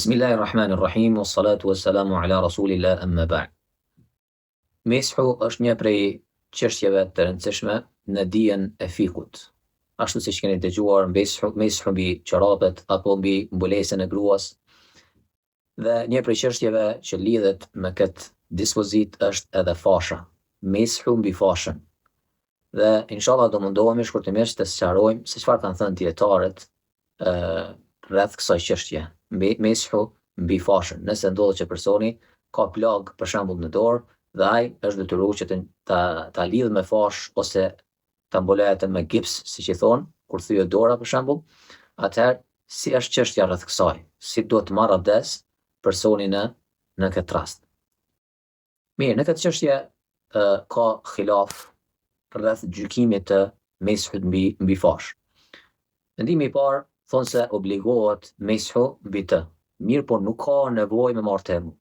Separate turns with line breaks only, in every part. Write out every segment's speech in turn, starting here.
Bismillahirrahmanirrahim, wassalatu wassalamu ala rasulillah amma ba'd. Meshu është një prej çështjeve të rëndësishme në dijen e fikut. Ashtu siç keni dëgjuar, meshu mbi çorapet apo mbi mbulesën e gruas. Dhe një prej çështjeve që lidhet me këtë dispozit është edhe fasha. Meshu mbi fashën. Dhe inshallah do mundohemi shkurtimisht të sqarojmë se çfarë kanë thënë dietarët rreth kësaj çështje. Meshu mbi fashën. Nëse ndodhet që personi ka plag për shembull në dorë dhe ai është detyruar që ta lidhë me fashë ose ta mbulohet me gips, siç i thon, kur thyet dora për shembull, atëherë si është çështja rreth kësaj? Si duhet të marrë abdes personi në këtë rast? Mirë, në këtë çështje ka khilaf rreth gjykimit të meshut mbi fashë. Mendimi i parë thonë se obligohet meshu mbi të. Mirë, po nuk ka nevojë me marrë temu.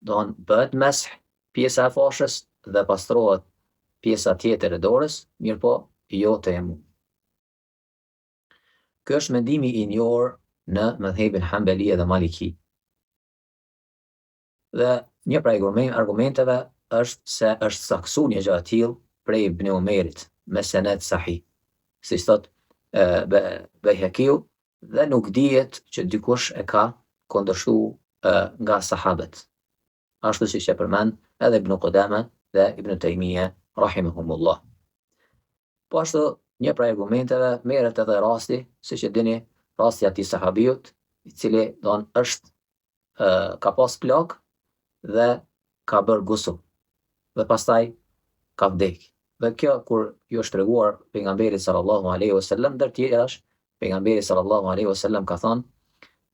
Bëhet mesh pjesa e fashës dhe pastrohet pjesa tjetër e dorës, mirë po jo temu. Ky është mendimi i njohur në mëdhëbin Hambeli dhe Maliki. Dhe një prej argumenteve është se është saksuar një gjë e tillë prej Ibn Umerit me sened sahih. Si thot Bejhekiu, dhe nuk dihet që dikush e ka kundërshtuar nga sahabët. Ashtu siç e përmend edhe Ibn Qudama dhe Ibn Taymija rahimahumullah. Po ashtu një prej argumenteve merret edhe rasti, siç e dini, rasti i atij sahabiut, i cili ka pas plag dhe ka bërë gusull dhe pastaj ka vdekë. Dhe kjo kur ju është treguar pejgamberit sallallahu alaihi wasallam, ndër tjerash, pejgamberi sallallahu alaihi wasallam ka thënë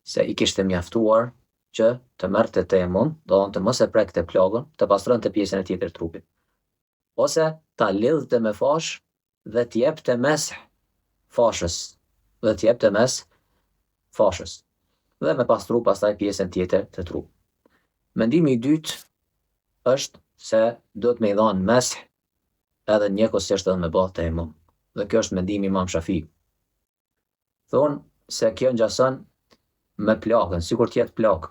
se i kishte mjaftuar që të merrte tejemmum, do të mos e prekte plagën, të pastronte pjesën e tjetër të trupit, ose ta lidhte me fashë dhe të jepte mes fashës, dhe me pastru pastaj pjesën tjetër të trupit. Mendimi i dytë është se duhet me i dhanë mes edhe njëkohësisht edhe me bë tejemmum. Dhe kjo është mendimi i Imam Shafiu. Thonë se kjo ngjason me plagën, sikur të jetë plag.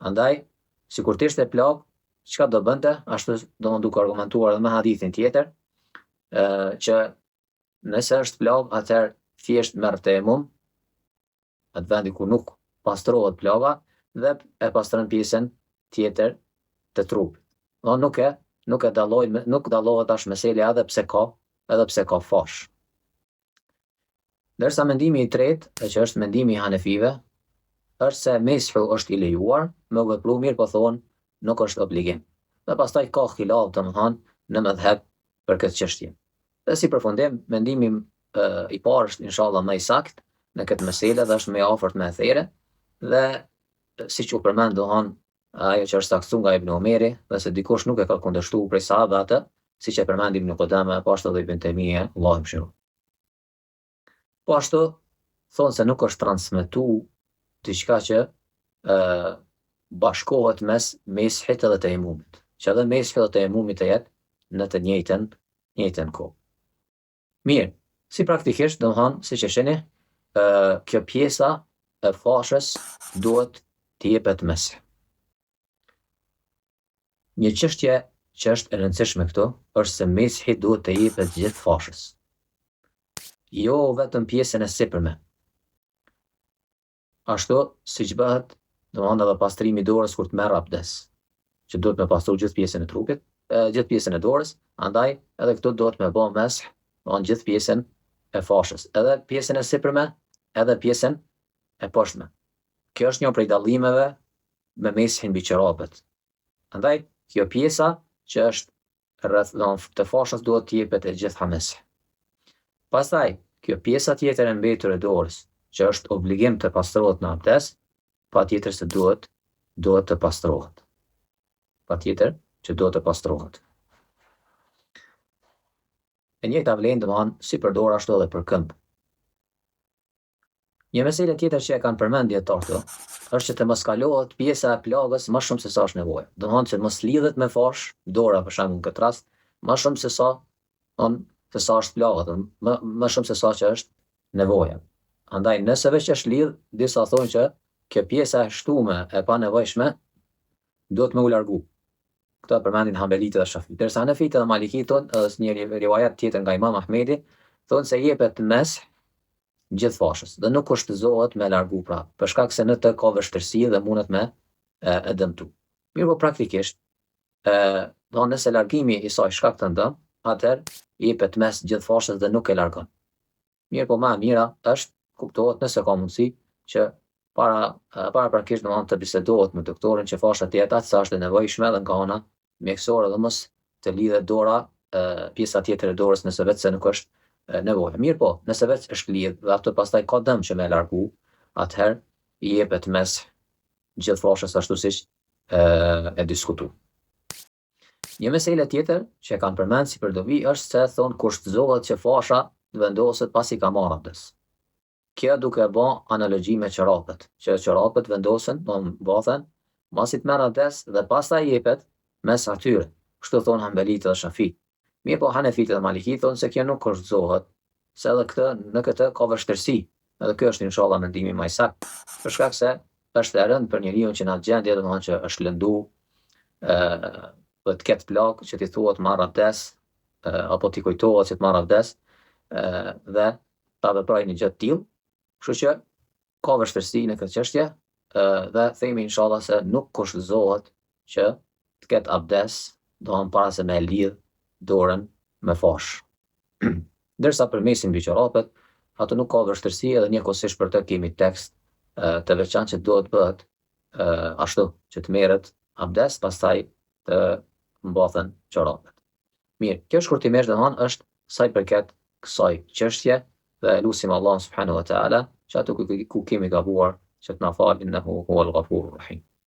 Andaj, sikur të ishte plag, çka do bënte? Ashtu duke argumentuar edhe me hadithin tjetër, që nëse është plag, atëherë thjesht merr tejemmum, atë vendi ku nuk pastrohet plaga, dhe e pastron pjesën tjetër të trupit. Nuk dallohet as mesela edhe pse ka fashë. Ndërsa mendimi i tretë, që është mendimi i Hanefive, është se meshu është i lejuar, me u vepru, mirë po thonë, nuk është obligim. Dhe pastaj ka khilaf domethënë në mëdhheb për këtë çështje. Dhe si përfundim, mendimi i parë është inshallah më i saktë në këtë meselë dhe është më i afërt me thërë, dhe siç u përmend ajo që është saktuar nga Ibn Umeri, dhe se dikush nuk e ka kundërshtuar prej sahabëve atë, siç e përmend Ibn Qudama, po ashtu edhe Ibn Taymija, Allahu mëshiroj. Po ashtu thonë se nuk është transmetuar diçka që bashkohet mes meshit edhe tejemmumit, që edhe meshi edhe tejemmumi të jetë në të njëjtën kohë. Mirë, si praktikisht, domethënë, siç e shihni, kjo pjesa e fashës duhet të jepet mes. Një çështje që është e rëndësishme këtu është se meshi duhet të jepet gjithë fashës, jo vetëm pjesën e sipërme. Ashtu siç bëhet, domethënë edhe pastrimi i dorës kur të merr abdes, që duhet me pastru gjithë pjesën e trupit, gjithë pjesën e dorës, andaj edhe këtu duhet me bë mes, domethënë gjithë pjesën e fashës, edhe pjesën e sipërme, edhe pjesën e poshtme. Kjo është një prej dallimeve me meshin mbi çorapet. Andaj kjo pjesa që është rreth të fashës duhet të jepet e gjitha mes. Pastaj, kjo pjesa tjetër e mbetur e dorës, që është obligim të pastrohet në abdes, patjetër se duhet të pastrohet. E njëjta vlen domethënë si për dorë ashtu edhe për këmbë. Një meselë tjetër që e kanë përmend dietarët është që të mos kalohet pjesa e plagës më shumë se sa është nevojë. Domethënë që mos lidhet me fashë dora për shembull në këtë rast, më shumë se sa është plaga, më shumë se sa që është nevoja. Andaj nëse veç është lidh, disa thonë që kjo pjesa e shtume e panevojshme duhet me u largu. Këta përmendin Hanbelitë dhe Shafitë. Ndërsa Hanefitë dhe Malikitë thonë, është një riwayat tjetër nga Imam Ahmedi, thonë se jepet mes gjithë fashës dhe nuk kushtëzohet me largu pra, për shkak se në të ka vështirësi dhe mundet me e dëmtu. Mirë po praktikisht, do nëse largimi i saj shkakton dëm, atëherë jepet mes gjithë fashës dhe nuk e largon. Mirë po më e mira është kuptohet nëse ka mundësi që paraprakisht domethënë të bisedohet me doktorin që fasha të jetë atë sa është e nevojshme dhe nga ana mjekësore dhe mos të lidhet dora pjesa tjetër e dorës nëse vetë se nuk është nevojë. Mirë po, nëse vetë është lidh dhe atë pastaj ka dëm që me largu, atëherë i jepet mes gjithë fashës ashtu siç e diskutu. Një mesele tjetër që e kanë përmend si përdobi është se thonë kushtëzohet që fasha të vendoset pasi ka marrë abdes. Kjo duke bë analogji me çorapet, që çorapet vendosen, mbathen, masi të merr abdes dhe pastaj jepet mes atyre. Kështu thonë Hanbelitë dhe Shafitë. Mirë po Hanefitë dhe Malikitë thonë se kjo nuk kushtëzohet, se edhe në këtë ka vështirësi. Edhe ky është inshallah mendimi më i saktë, për shkak se është e rëndë për njeriu që në atë gjendje domethënë që është lëndu, dhe të ketë plagë që t'i thuhet marr abdes, apo t'i kujtohet që të marr abdes, dhe ta veprojë një gjë të tillë. Kështu që ka vështirësi në këtë çështje, dhe themi inshallah se nuk kushtëzohet që të ketë abdes, domethënë para se me lidh dorën me fashë. Ndërsa për mesin mbi çorapet, ato nuk ka vështirësi edhe njëkohësisht për të kemi tekst të veçantë që duhet bëhet ashtu që të merret abdes, pastaj të mbathen çorapet. Mirë, kjo shkurtimisht domethënë është sa i përket kësaj çështje dhe lutim Allahun subhanahu wa taala që ato ku kemi gabuar që të na falë innehu huwal ghafurur rahim.